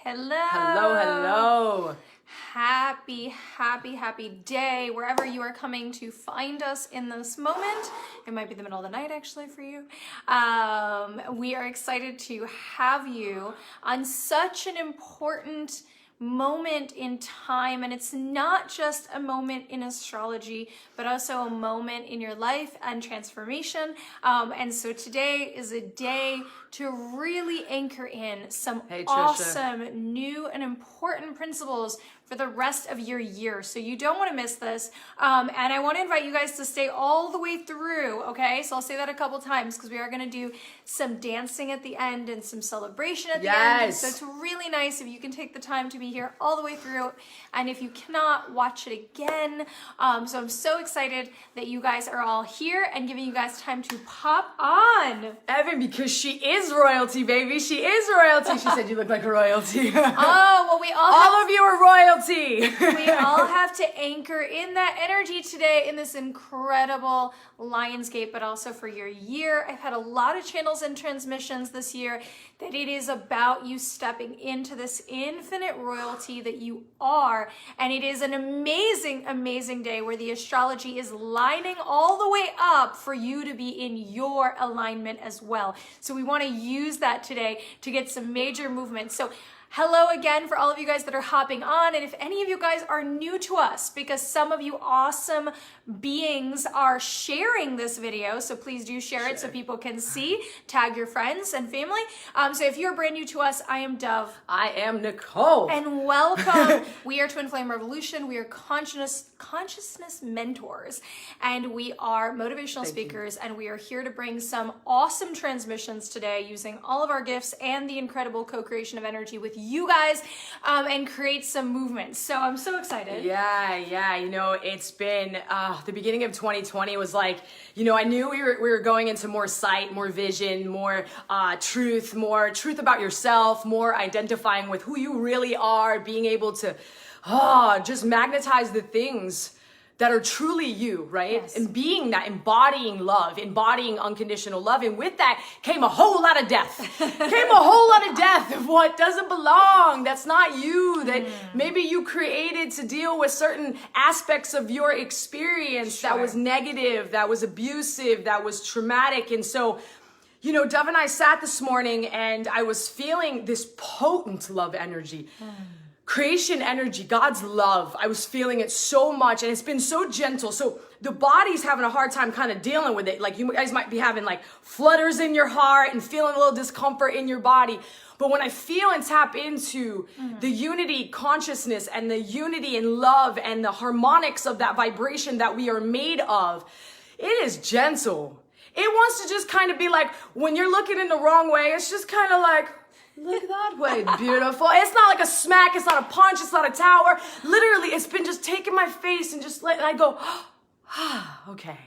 Hello. Hello, hello. Happy day wherever you are coming to find us in this moment. It might be the middle of the night actually for you. We are excited to have you on such an important moment in time, and it's not just a moment in astrology but also a moment in your life and transformation, and so today is a day to really anchor in some awesome new and important principles for the rest of your year. So you don't want to miss this, and I want to invite you guys to stay all the way through, okay? So I'll say that a couple times because we are going to do some dancing at the end and some celebration at the end. So it's really nice if you can take the time to be here all the way through, and if you cannot, watch it again. So I'm so excited that you guys are all here and giving you guys time to pop on. Evan, because she is royalty, baby. She is royalty. She said you look like a royalty. Oh, well, we all of you are royalty. We all have to anchor in that energy today in this incredible Lionsgate, but also for your year. I've had a lot of channels and transmissions this year that it is about you stepping into this infinite royalty that you are. And it is an amazing, amazing day where the astrology is lining all the way up for you to be in your alignment as well. So we want to use that today to get some major movement. So hello again for all of you guys that are hopping on. And if any of you guys are new to us, because some of you awesome beings are sharing this video, so please do share it so people can see, tag your friends and family. So if you're brand new to us, I am Dove. I am Nicole. And welcome. We are Twin Flame Revolution. We are consciousness mentors, and we are motivational speakers, and we are here to bring some awesome transmissions today using all of our gifts and the incredible co-creation of energy with you guys, and create some movements. So I'm so excited. Yeah. You know, it's been the beginning of 2020 was like, you know, I knew we were going into more sight, more vision, more truth about yourself, more identifying with who you really are, being able to just magnetize the things that are truly you, right? Yes. And being that, embodying love, embodying unconditional love. And with that came a whole lot of death. Came a whole lot of death of what doesn't belong, that's not you, that maybe you created to deal with certain aspects of your experience that was negative, that was abusive, that was traumatic. And so, you know, Dove and I sat this morning and I was feeling this potent love energy. Creation energy, God's love. I was feeling it so much, and it's been so gentle. So the body's having a hard time kind of dealing with it. Like you guys might be having like flutters in your heart and feeling a little discomfort in your body. But when I feel and tap into the unity consciousness and the unity and love and the harmonics of that vibration that we are made of, it is gentle. It wants to just kind of be like, when you're looking in the wrong way, it's just kind of like, look that way, beautiful. It's not like a smack, it's not a punch, it's not a tower. Literally, it's been just taking my face and just letting, I go, okay.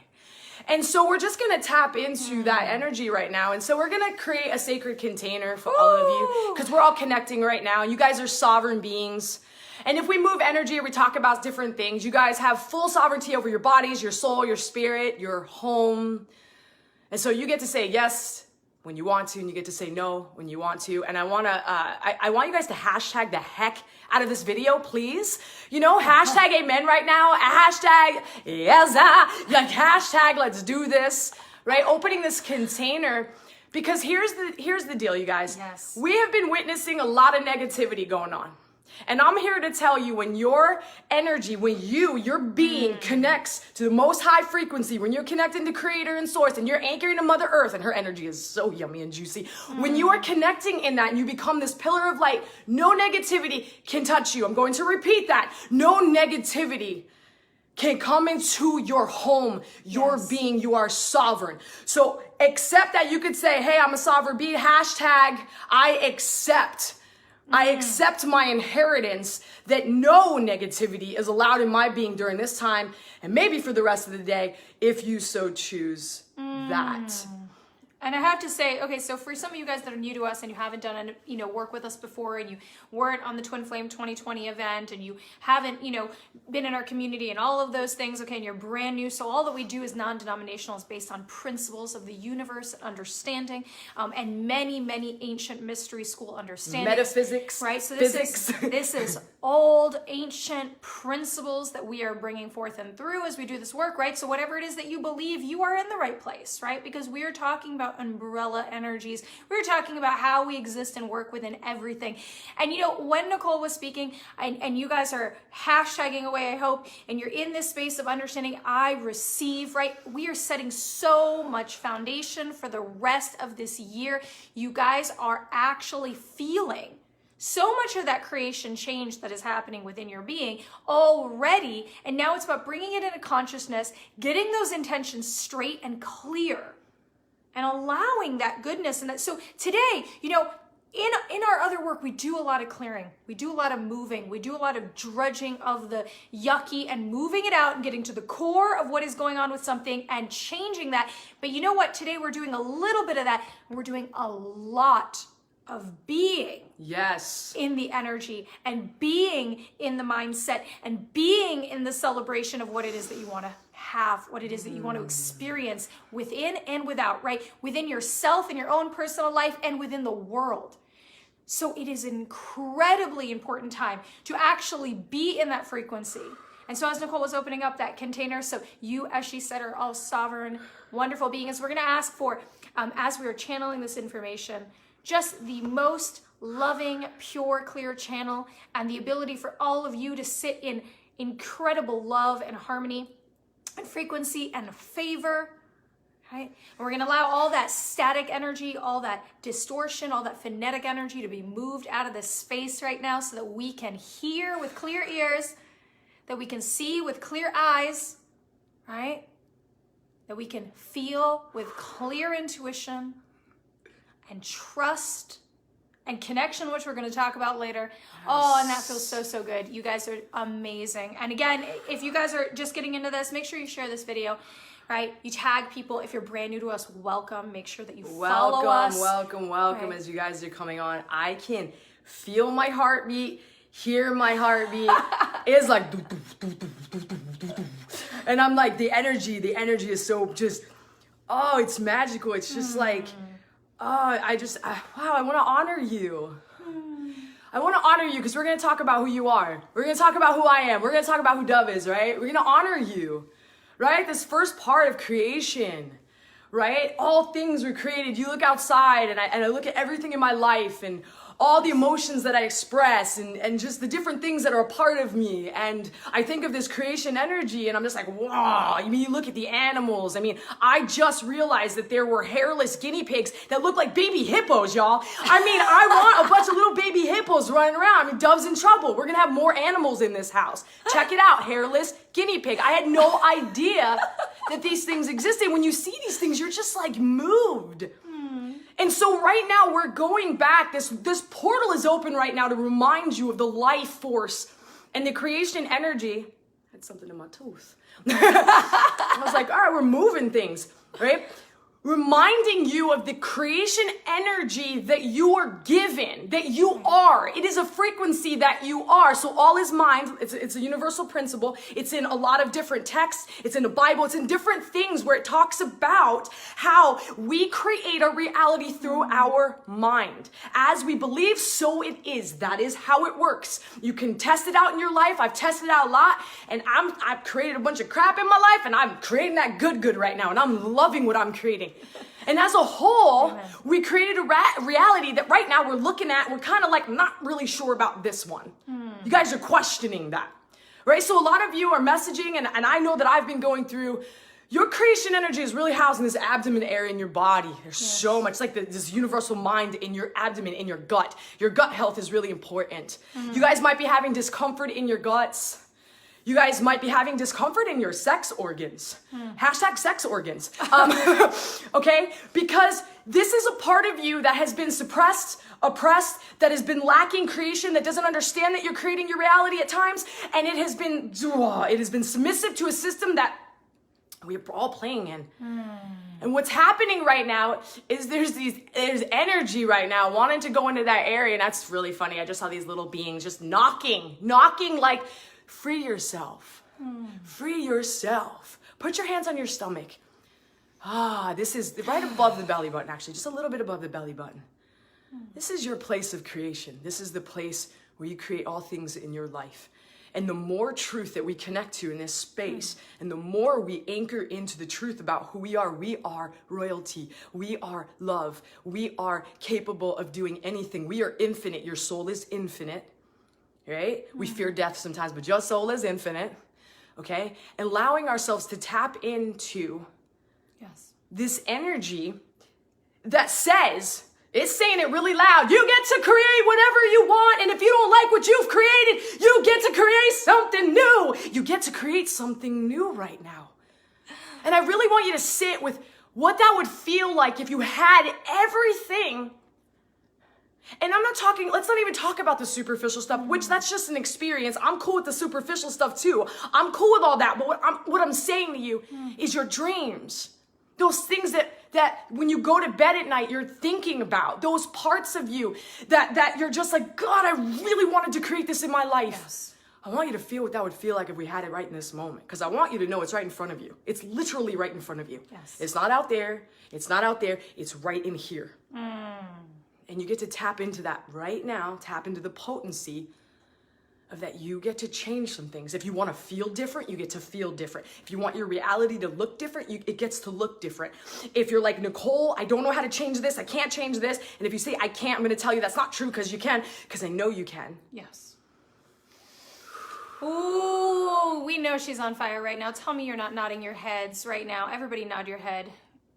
And so we're just gonna tap into that energy right now. And so we're gonna create a sacred container for all of you, because we're all connecting right now. You guys are sovereign beings. And if we move energy or we talk about different things, you guys have full sovereignty over your bodies, your soul, your spirit, your home. And so you get to say yes when you want to, and you get to say no when you want to. And I want you guys to hashtag the heck out of this video, please. You know, hashtag amen right now, hashtag yes, like hashtag let's do this, right? Opening this container, because here's the deal, you guys. Yes. We have been witnessing a lot of negativity going on. And I'm here to tell you, when your energy, when your being connects to the most high frequency, when you're connecting to Creator and Source, and you're anchoring to Mother Earth, and her energy is so yummy and juicy. When you are connecting in that and you become this pillar of light, no negativity can touch you. I'm going to repeat that. No negativity can come into your home, your being. You are sovereign. So accept that. You could say, hey, I'm a sovereign being, hashtag I accept. I accept my inheritance, that no negativity is allowed in my being during this time, and maybe for the rest of the day, if you so choose that. And I have to say, okay, so for some of you guys that are new to us and you haven't done, work with us before, and you weren't on the Twin Flame 2020 event, and you haven't, been in our community and all of those things, okay, and you're brand new. So all that we do is non-denominational, is based on principles of the universe and understanding, and many, many ancient mystery school understandings. Metaphysics, right? So physics. This is old, ancient principles that we are bringing forth and through as we do this work, right? So whatever it is that you believe, you are in the right place, right? Because we are talking about umbrella energies. We're talking about how we exist and work within everything. And when Nicole was speaking, and you guys are hashtagging away, I hope, and you're in this space of understanding, I receive, right? We are setting so much foundation for the rest of this year. You guys are actually feeling so much of that creation change that is happening within your being already. And now it's about bringing it into consciousness, getting those intentions straight and clear, and allowing that goodness. And that, so today, in our other work, we do a lot of clearing. We do a lot of moving. We do a lot of drudging of the yucky and moving it out and getting to the core of what is going on with something and changing that. But you know what? Today we're doing a little bit of that. We're doing a lot of being in the energy, and being in the mindset, and being in the celebration of what it is that you want to have, what it is that you want to experience within and without, right? Within yourself and your own personal life, and within the world. So it is an incredibly important time to actually be in that frequency. And so as Nicole was opening up that container, so you, as she said, are all sovereign, wonderful beings. We're going to ask for, as we are channeling this information, just the most loving, pure, clear channel, and the ability for all of you to sit in incredible love and harmony and frequency and favor, right? And we're going to allow all that static energy, all that distortion, all that phonetic energy to be moved out of this space right now, so that we can hear with clear ears, that we can see with clear eyes, right? That we can feel with clear intuition and trust and connection, which we're going to talk about later. Yes. Oh, and that feels so, so good. You guys are amazing. And again, if you guys are just getting into this, make sure you share this video, right? You tag people. If you're brand new to us, welcome. Make sure that you follow us. Welcome. Right. As you guys are coming on. I can feel my heartbeat, hear my heartbeat. It's like, and I'm like, the energy is so just, oh, it's magical. It's just like, oh, wow, I want to honor you. I want to honor you because we're going to talk about who you are. We're going to talk about who I am. We're going to talk about who Dove is, right? We're going to honor you, right? This first part of creation, right? All things were created. You look outside and I look at everything in my life and all the emotions that I express and just the different things that are a part of me. And I think of this creation energy and I'm just like, wow. I mean, you look at the animals. I mean, I just realized that there were hairless guinea pigs that look like baby hippos, y'all. I mean, I want a bunch of little baby hippos running around. I mean, Dove's in trouble. We're going to have more animals in this house. Check it out. Hairless guinea pig. I had no idea that these things existed. When you see these things, you're just like moved. And so right now we're going back. This portal is open right now to remind you of the life force and the creation energy. I had something in my tooth. I was like, all right, we're moving things, right? Reminding you of the creation energy that you are given, that you are. It is a frequency that you are. So all is mind. It's a universal principle. It's in a lot of different texts. It's in the Bible. It's in different things where it talks about how we create our reality through our mind. As we believe, so it is. That is how it works. You can test it out in your life. I've tested it out a lot, and I've created a bunch of crap in my life, and I'm creating that good right now, and I'm loving what I'm creating. And as a whole, Amen. We created a reality that right now we're looking at, we're kind of like not really sure about this one. You guys are questioning that, right? So a lot of you are messaging, and I know that I've been going through, your creation energy is really housed in this abdomen area in your body. There's so much, like this universal mind in your abdomen, in your gut. Your gut health is really important. You guys might be having discomfort in your guts. You guys might be having discomfort in your sex organs. Hashtag sex organs. Okay? Because this is a part of you that has been suppressed, oppressed, that has been lacking creation, that doesn't understand that you're creating your reality at times, and it has been submissive to a system that we're all playing in. And what's happening right now is there's energy right now wanting to go into that area. And that's really funny. I just saw these little beings just knocking like, free yourself. Free yourself. Put your hands on your stomach. This is right above the belly button, actually, just a little bit above the belly button. This is your place of creation. This is the place where you create all things in your life. And the more truth that we connect to in this space, and the more we anchor into the truth about who we are royalty, we are love, we are capable of doing anything, we are infinite, your soul is infinite, right? We fear death sometimes, but your soul is infinite, okay? Allowing ourselves to tap into this energy that says, it's saying it really loud, you get to create whatever you want, and if you don't like what you've created, you get to create something new. You get to create something new right now. And I really want you to sit with what that would feel like if you had everything. And I'm not talking, let's not even talk about the superficial stuff, which that's just an experience. I'm cool with the superficial stuff too. I'm cool with all that, but what I'm saying to you is your dreams. Those things that when you go to bed at night, you're thinking about. Those parts of you that you're just like, God, I really wanted to create this in my life. Yes. I want you to feel what that would feel like if we had it right in this moment. Because I want you to know it's right in front of you. It's literally right in front of you. Yes. It's not out there. It's not out there. It's right in here. And you get to tap into that right now. Tap into the potency of that. You get to change some things. If you want to feel different, you get to feel different. If you want your reality to look different, it gets to look different. If you're like, Nicole, I don't know how to change this, I can't change this, and if you say I can't, I'm going to tell you that's not true, because you can, because I know you can. Yes. Ooh, we know she's on fire right now. Tell me you're not nodding your heads right now. Everybody nod your head.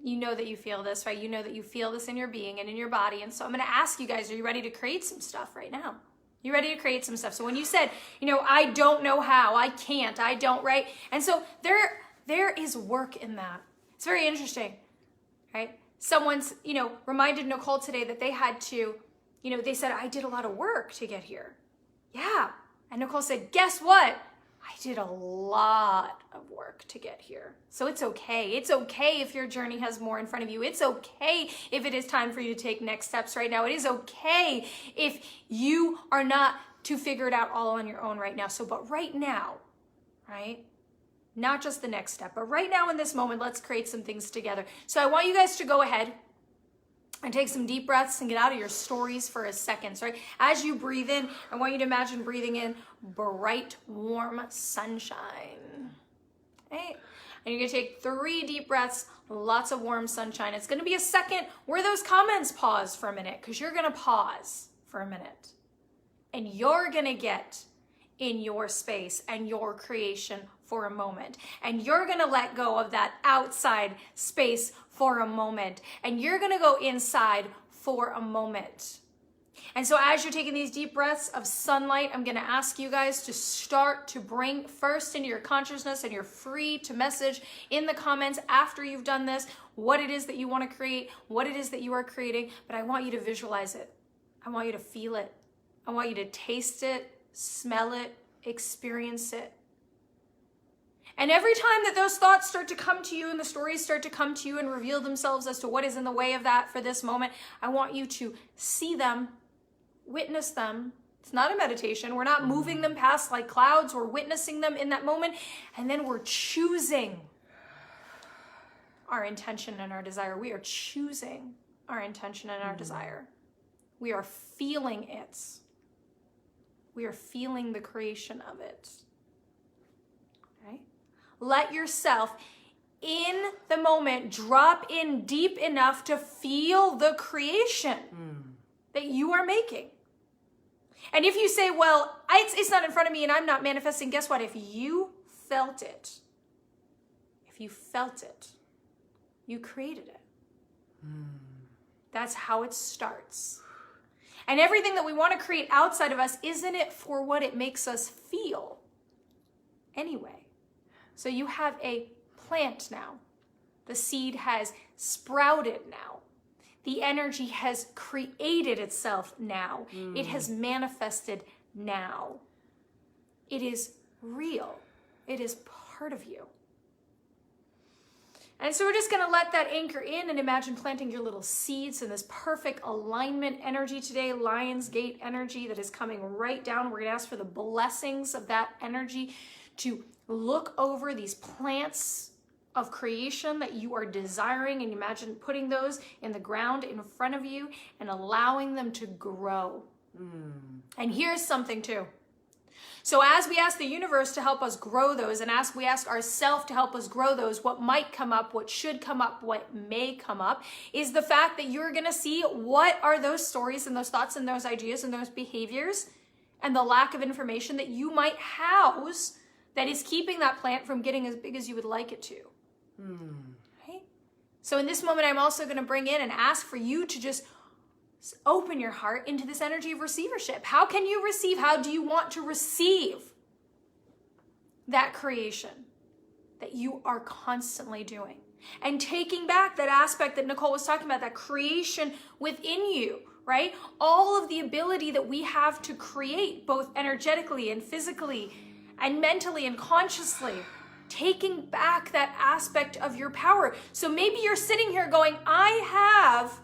You know that you feel this, right? You know that you feel this in your being and in your body. And so I'm going to ask you guys, are you ready to create some stuff right now? You ready to create some stuff? So when you said, I don't know how, I can't, I don't, right? And so there is work in that. It's very interesting, right? Someone's, reminded Nicole today that they had to, they said, I did a lot of work to get here. Yeah. And Nicole said, guess what? I did a lot of work to get here. So it's okay. It's okay if your journey has more in front of you. It's okay if it is time for you to take next steps right now. It is okay if you are not to figure it out all on your own right now. But right now, right? Not just the next step, but right now in this moment, let's create some things together. So I want you guys to go ahead and take some deep breaths and get out of your stories for a second, right? As you breathe in, I want you to imagine breathing in bright, warm sunshine, right? And you're gonna take 3 deep breaths, lots of warm sunshine. It's gonna be a second where those comments pause for a minute, because you're gonna pause for a minute. And you're gonna get in your space and your creation for a moment. And you're gonna let go of that outside space for a moment. And you're gonna go inside for a moment. And so as you're taking these deep breaths of sunlight, I'm gonna ask you guys to start to bring first into your consciousness, and you're free to message in the comments after you've done this, what it is that you wanna create, what it is that you are creating, but I want you to visualize it. I want you to feel it. I want you to taste it, smell it, experience it. And every time that those thoughts start to come to you and the stories start to come to you and reveal themselves as to what is in the way of that for this moment, I want you to see them, witness them. It's not a meditation. We're not moving them past like clouds. We're witnessing them in that moment. And then we're choosing our intention and our desire. We are choosing our intention and our desire. We are feeling it. We are feeling the creation of it. Okay? Let yourself, in the moment, drop in deep enough to feel the creation that you are making. And if you say, well, it's not in front of me and I'm not manifesting, guess what? If you felt it, you created it. That's how it starts. And everything that we want to create outside of us, isn't it for what it makes us feel anyway? So you have a plant now. The seed has sprouted now. The energy has created itself now. It has manifested now. It is real. It is part of you. And so we're just going to let that anchor in and imagine planting your little seeds in this perfect alignment energy today, Lion's Gate energy that is coming right down. We're going to ask for the blessings of that energy to look over these plants of creation that you are desiring, and imagine putting those in the ground in front of you and allowing them to grow. And here's something too. So as we ask the universe to help us grow those, and we ask ourselves to help us grow those, what might come up, what should come up, what may come up, is the fact that you're going to see what are those stories and those thoughts and those ideas and those behaviors and the lack of information that you might house that is keeping that plant from getting as big as you would like it to. Right? So in this moment, I'm also going to bring in and ask for you to just open your heart into this energy of receivership. How can you receive? How do you want to receive that creation that you are constantly doing? And taking back that aspect that Nicole was talking about, that creation within you, right? All of the ability that we have to create, both energetically and physically and mentally and consciously. Taking back that aspect of your power. So maybe you're sitting here going, I have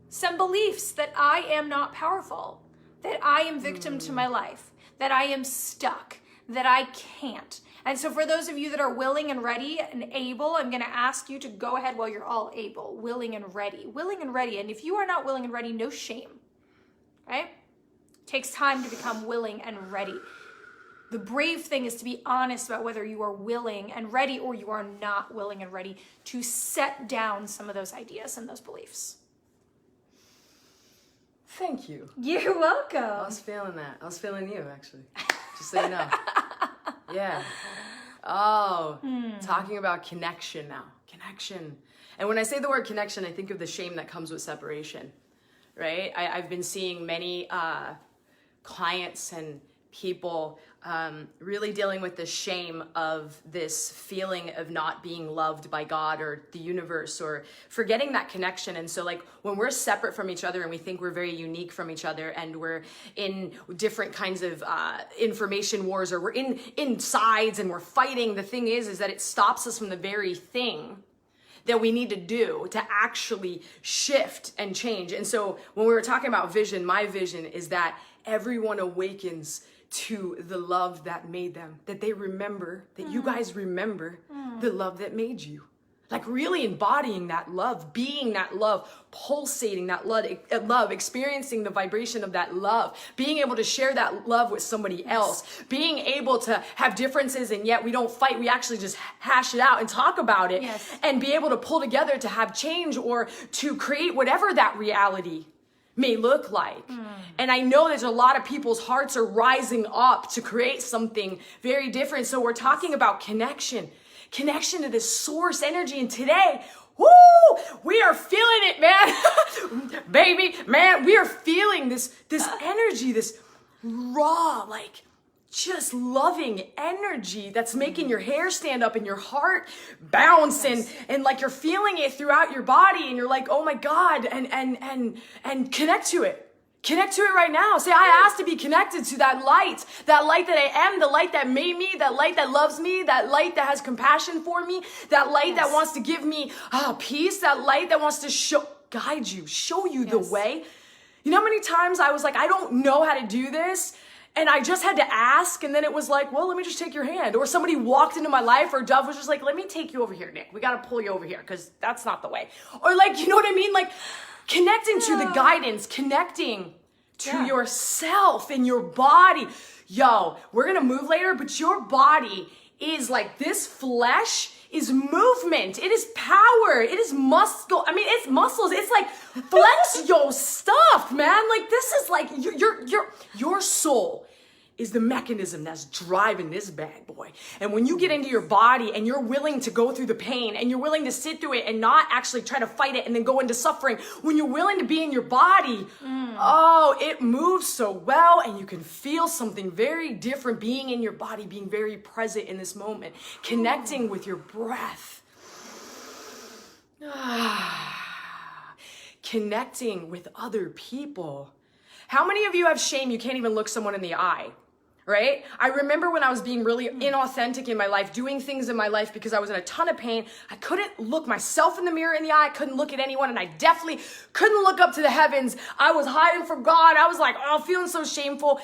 some beliefs that I am not powerful, that I am victim to my life, that I am stuck, that I can't. And so for those of you that are willing and ready and able, I'm going to ask you to go ahead while you're all able, willing and ready. And if you are not willing and ready, no shame, right? It takes time to become willing and ready. The brave thing is to be honest about whether you are willing and ready or you are not willing and ready to set down some of those ideas and those beliefs. Thank you. You're welcome. I was feeling that. I was feeling you, actually. Just so you know. Yeah. Oh, talking about connection now. Connection. And when I say the word connection, I think of the shame that comes with separation, right? I've been seeing many clients and people really dealing with the shame of this feeling of not being loved by God or the universe, or forgetting that connection. And so like when we're separate from each other and we think we're very unique from each other and we're in different kinds of information wars, or we're in sides and we're fighting, the thing is that it stops us from the very thing that we need to do to actually shift and change. And so when we were talking about vision, my vision is that everyone awakens to the love that made them, that they remember, that you guys remember the love that made you. Like really embodying that love, being that love, pulsating that love, experiencing the vibration of that love, being able to share that love with somebody else, being able to have differences and yet we don't fight, we actually just hash it out and talk about it, and be able to pull together to have change or to create whatever that reality may look like. And I know there's a lot of people's hearts are rising up to create something very different. So we're talking about connection to this source energy. And today, woo, we are feeling it, man. Baby, man, we are feeling this energy, this raw, like just loving energy that's making your hair stand up and your heart bounce, and like you're feeling it throughout your body, and you're like, oh my God, and connect to it. Connect to it right now. Say, I asked to be connected to that light that I am, the light that made me, that light that loves me, that light that has compassion for me, that light that wants to give me peace, that light that wants to guide you, show you the way. You know how many times I was like, I don't know how to do this, and I just had to ask, and then it was like, well, let me just take your hand. Or somebody walked into my life, or Dove was just like, let me take you over here, Nick. We got to pull you over here, because that's not the way. Or like, you know what I mean? Like, connecting to the guidance, connecting to yourself and your body. Yo, we're going to move later, but your body is like, this flesh is movement. It is power. It is muscle. I mean, it's muscles. It's like, flex your stuff, man. Like, this is like, your soul is the mechanism that's driving this bad boy. And when you get into your body and you're willing to go through the pain and you're willing to sit through it and not actually try to fight it and then go into suffering, when you're willing to be in your body, oh, it moves so well, and you can feel something very different being in your body, being very present in this moment, connecting with your breath. Connecting with other people. How many of you have shame you can't even look someone in the eye? right? I remember when I was being really inauthentic in my life, doing things in my life because I was in a ton of pain. I couldn't look myself in the mirror in the eye. I couldn't look at anyone, and I definitely couldn't look up to the heavens. I was hiding from God. I was like, oh, feeling so shameful.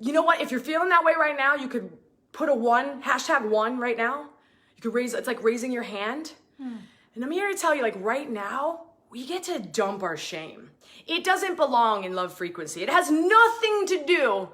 You know what? If you're feeling that way right now, you could put a #1 right now. You could it's like raising your hand. And I'm here to tell you, like right now, we get to dump our shame. It doesn't belong in love frequency. It has nothing to do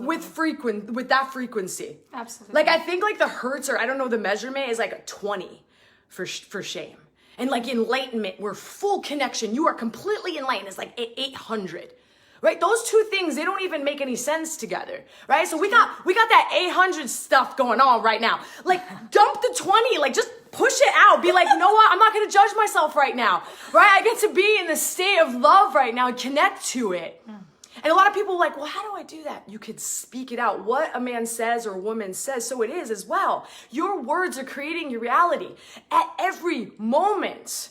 with that frequency. Absolutely. Like I think like the hertz, or I don't know, the measurement is like a 20 for shame. And like enlightenment, we're full connection. You are completely enlightened. It's like 800. Right? Those two things, they don't even make any sense together. Right? So we got that 800 stuff going on right now. Like dump the 20, like just push it out. Be like, you know what? I'm not going to judge myself right now. Right? I get to be in the state of love right now and connect to it. And a lot of people are like, well, how do I do that? You could speak it out. What a man says or a woman says, so it is as well. Your words are creating your reality at every moment.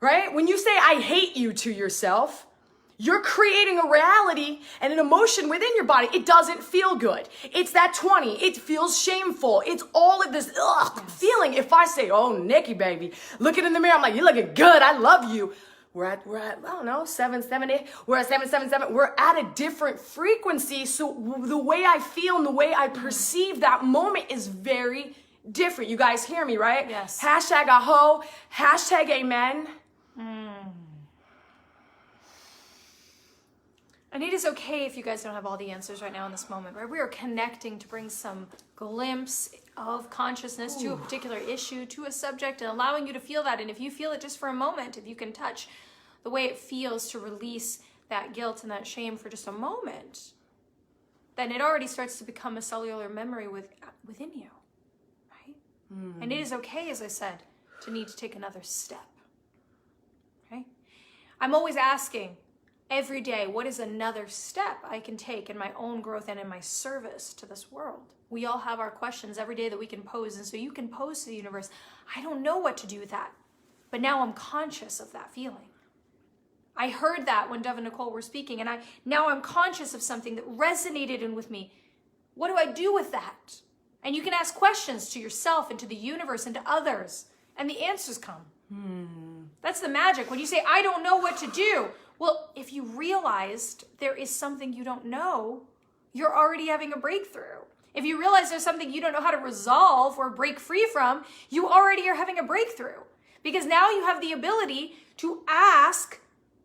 Right? When you say, I hate you to yourself, you're creating a reality and an emotion within your body. It doesn't feel good. It's that 20. It feels shameful. It's all of this feeling. If I say, oh, Nikki, baby, looking in the mirror, I'm like, you're looking good. I love you. We're at, I don't know, 770. We're at 777. We're at a different frequency. So the way I feel and the way I perceive that moment is very different. You guys hear me, right? Yes. #aho, #amen. And it is okay if you guys don't have all the answers right now in this moment, right? We are connecting to bring some glimpse of consciousness to a particular issue, to a subject, and allowing you to feel that. And if you feel it just for a moment, if you can touch the way it feels to release that guilt and that shame for just a moment, then it already starts to become a cellular memory within you, right? And it is okay, as I said, to need to take another step, right? I'm always asking, every day, what is another step I can take in my own growth and in my service to this world? We all have our questions every day that we can pose. And so you can pose to the universe, I don't know what to do with that, but now I'm conscious of that feeling. I heard that when Dove and Nicole were speaking, and now I'm conscious of something that resonated in with me. What do I do with that? And you can ask questions to yourself and to the universe and to others, and the answers come. That's the magic. When you say, I don't know what to do, well, if you realized there is something you don't know, you're already having a breakthrough. If you realize there's something you don't know how to resolve or break free from, you already are having a breakthrough. Because now you have the ability to ask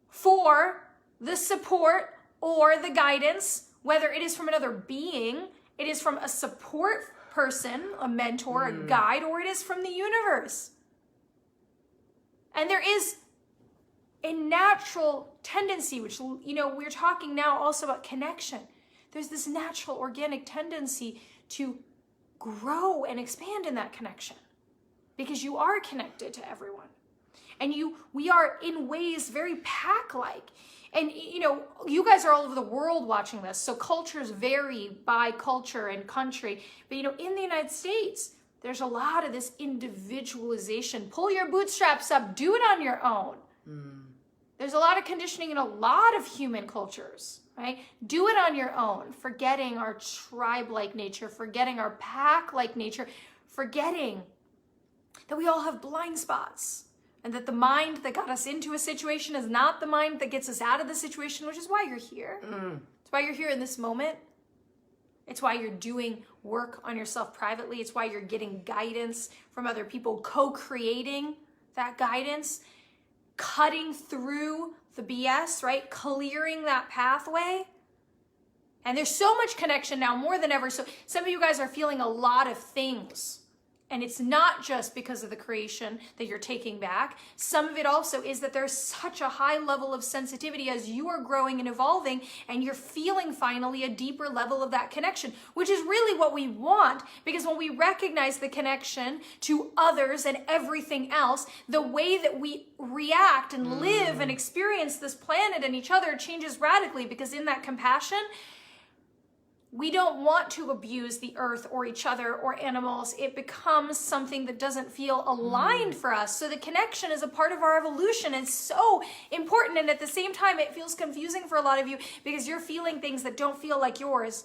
for the support or the guidance, whether it is from another being, it is from a support person, a mentor, a guide, or it is from the universe. And there is a natural tendency, which, you know, we're talking now also about connection. There's this natural organic tendency to grow and expand in that connection because you are connected to everyone. And we are in ways very pack-like. And, you know, you guys are all over the world watching this, so cultures vary by culture and country. But, you know, in the United States, there's a lot of this individualization. Pull your bootstraps up, do it on your own. There's a lot of conditioning in a lot of human cultures, right? Do it on your own, forgetting our tribe-like nature, forgetting our pack-like nature, forgetting that we all have blind spots and that the mind that got us into a situation is not the mind that gets us out of the situation, which is why you're here. It's why you're here in this moment. It's why you're doing work on yourself privately. It's why you're getting guidance from other people, co-creating that guidance, cutting through the BS, right? Clearing that pathway. And there's so much connection now more than ever. So some of you guys are feeling a lot of things. And it's not just because of the creation that you're taking back. Some of it also is that there's such a high level of sensitivity as you are growing and evolving, and you're feeling finally a deeper level of that connection, which is really what we want, because when we recognize the connection to others and everything else, the way that we react and live and experience this planet and each other changes radically, because in that compassion, we don't want to abuse the earth or each other or animals. It becomes something that doesn't feel aligned for us. So the connection is a part of our evolution. It's so important. And at the same time, it feels confusing for a lot of you because you're feeling things that don't feel like yours.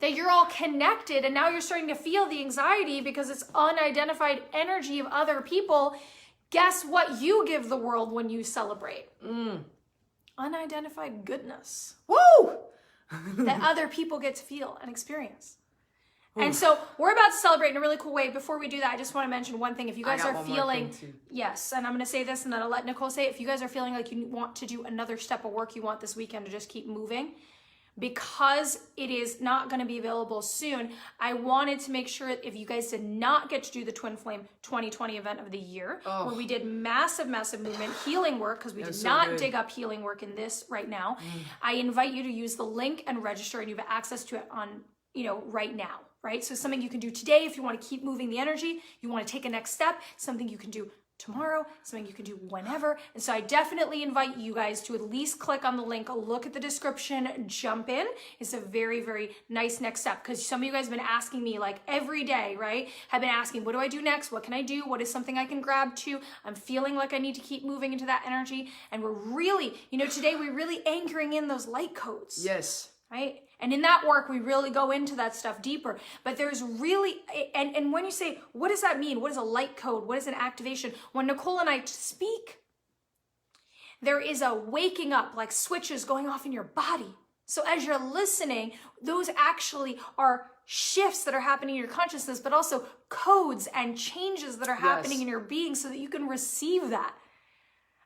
that you're all connected, and now you're starting to feel the anxiety because it's unidentified energy of other people. Guess what you give the world when you celebrate? Unidentified goodness. Woo! That other people get to feel and experience. And so we're about to celebrate in a really cool way. Before we do that, I just want to mention one thing. If you guys are feeling, yes, and I'm going to say this and then I'll let Nicole say it. If you guys are feeling like you want to do another step of work you want this weekend to just keep moving, because it is not going to be available soon, I wanted to make sure if you guys did not get to do the Twin Flame 2020 event of the year, where we did massive movement healing work, because we did not dig up healing work in this right now, I invite you to use the link and register, and you have access to it on, right now, right? So something you can do today if you want to keep moving the energy, you want to take a next step, something you can do tomorrow, something you can do whenever. And so I definitely invite you guys to at least click on the link, look at the description, jump in. It's a very, very nice next step, because some of you guys have been asking me like every day, right? Have been asking, what do I do next? What can I do? What is something I can grab to? I'm feeling like I need to keep moving into that energy. And we're really, today we're really anchoring in those light codes. Yes. Right? And in that work, we really go into that stuff deeper. But there's really, and when you say, what does that mean? What is a light code? What is an activation? When Nicole and I speak, there is a waking up, like switches going off in your body. So as you're listening, those actually are shifts that are happening in your consciousness, but also codes and changes that are happening in your being so that you can receive that.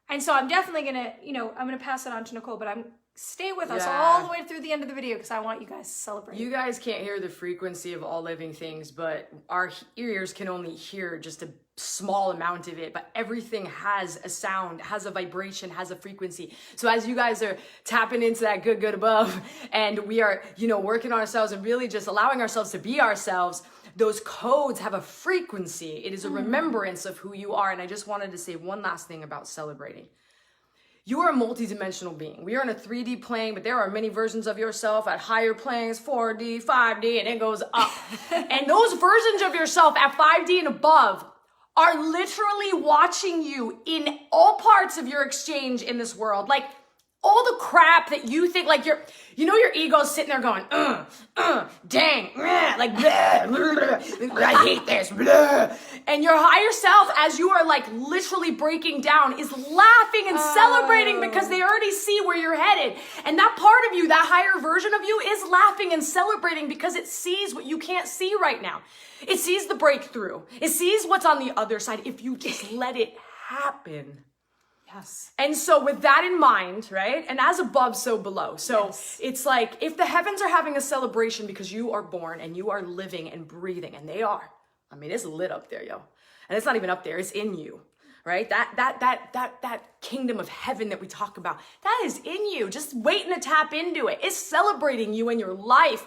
And so I'm definitely going to, I'm going to pass it on to Nicole, but stay with us all the way through the end of the video, because I want you guys to celebrate. You guys can't hear the frequency of all living things, but our ears can only hear just a small amount of it, but everything has a sound, has a vibration, has a frequency. So as you guys are tapping into that good above, and we are, working on ourselves and really just allowing ourselves to be ourselves, those codes have a frequency. It is a remembrance of who you are. And I just wanted to say one last thing about celebrating. You are a multidimensional being. We are in a 3D plane, but there are many versions of yourself at higher planes, 4D, 5D, and it goes up. And those versions of yourself at 5D and above are literally watching you in all parts of your exchange in this world. Like all the crap that you think, like your ego's sitting there going, dang, like, I hate this, and your higher self, as you are like literally breaking down, is laughing and celebrating because they already see where you're headed. And that part of you, that higher version of you, is laughing and celebrating because it sees what you can't see right now. It sees the breakthrough. It sees what's on the other side if you just let it happen. Yes. And so with that in mind, right? And as above, so below. So it's like if the heavens are having a celebration because you are born and you are living and breathing, and they are. I mean, it's lit up there, yo. And it's not even up there, it's in you. Right? That kingdom of heaven that we talk about, that is in you. Just waiting to tap into it. It's celebrating you in your life.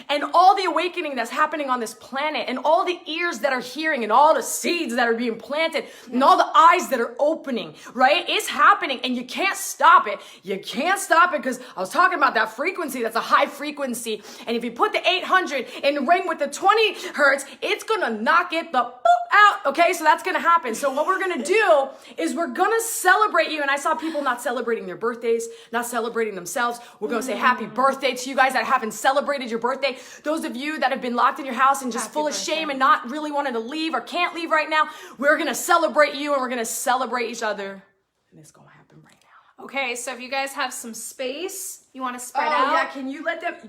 And all the awakening that's happening on this planet, and all the ears that are hearing, and all the seeds that are being planted, and all the eyes that are opening, right? It's happening, and you can't stop it. You can't stop it, because I was talking about that frequency. That's a high frequency. And if you put the 800 in the ring with the 20 hertz, it's going to knock it the boop out. Okay, so that's going to happen. So what we're going to do is we're going to celebrate you. And I saw people not celebrating their birthdays, not celebrating themselves. We're going to say happy birthday to you guys that haven't celebrated your birthday. Those of you that have been locked in your house and just full of shame and not really wanting to leave or can't leave right now, we're going to celebrate you, and we're going to celebrate each other. And it's going to happen right now. Okay, so if you guys have some space, you want to spread out? Yeah,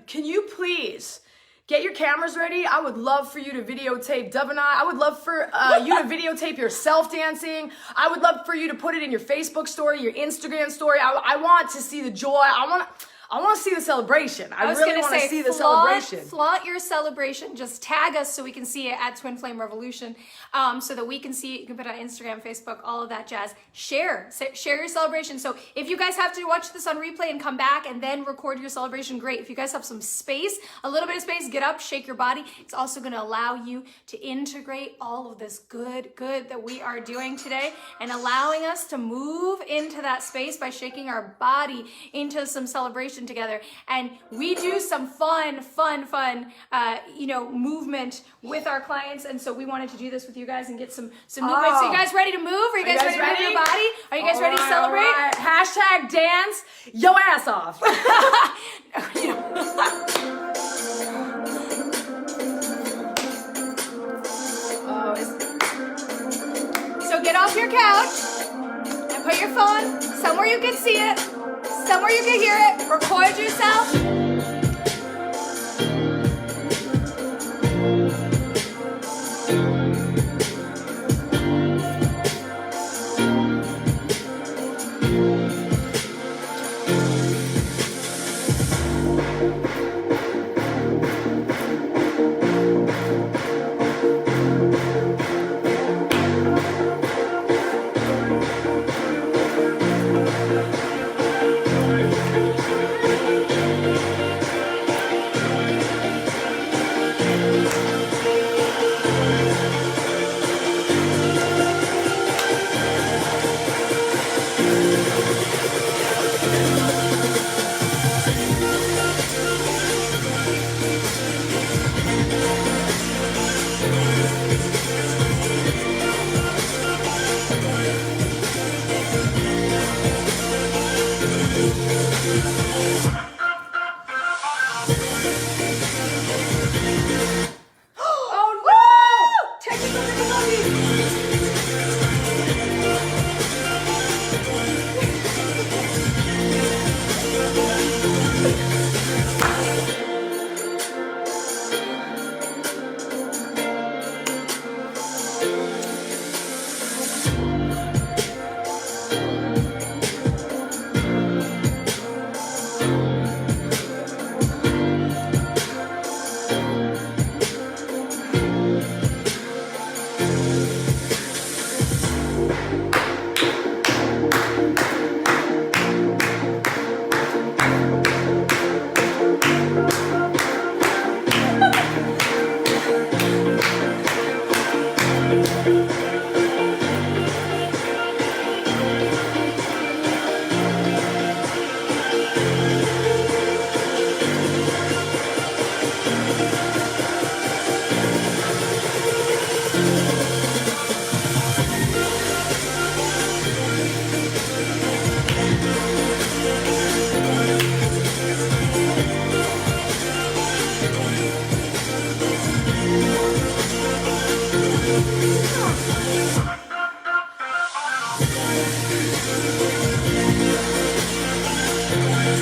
can you please get your cameras ready? I would love for you to videotape Dove and I would love for you to videotape yourself dancing. I would love for you to put it in your Facebook story, your Instagram story. I want to see the joy. I want to see the celebration. I really want to see the celebration. Flaunt your celebration. Just tag us so we can see it at Twin Flame Revolution, so that we can see it. You can put it on Instagram, Facebook, all of that jazz. Share your celebration. So if you guys have to watch this on replay and come back and then record your celebration, great. If you guys have some space, a little bit of space, get up, shake your body. It's also going to allow you to integrate all of this good that we are doing today, and allowing us to move into that space by shaking our body into some celebration together. And we do some fun movement with our clients, and so we wanted to do this with you guys and get some movement. So you guys ready to move? Are you guys ready to move your body? Are you guys ready to celebrate? Right. Hashtag dance your ass off. get off your couch and put your phone somewhere you can see it, somewhere you can hear it. Record yourself.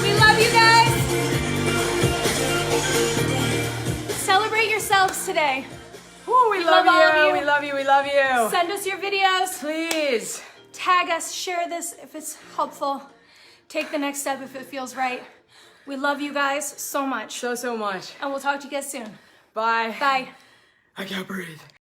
We love you guys. Celebrate yourselves today. Ooh, we love love all of you. you. We love you. We love you. Send us your videos. Please. Tag us, share this if it's helpful. Take the next step if it feels right. We love you guys so much. So much. And we'll talk to you guys soon. Bye. Bye. I can't breathe.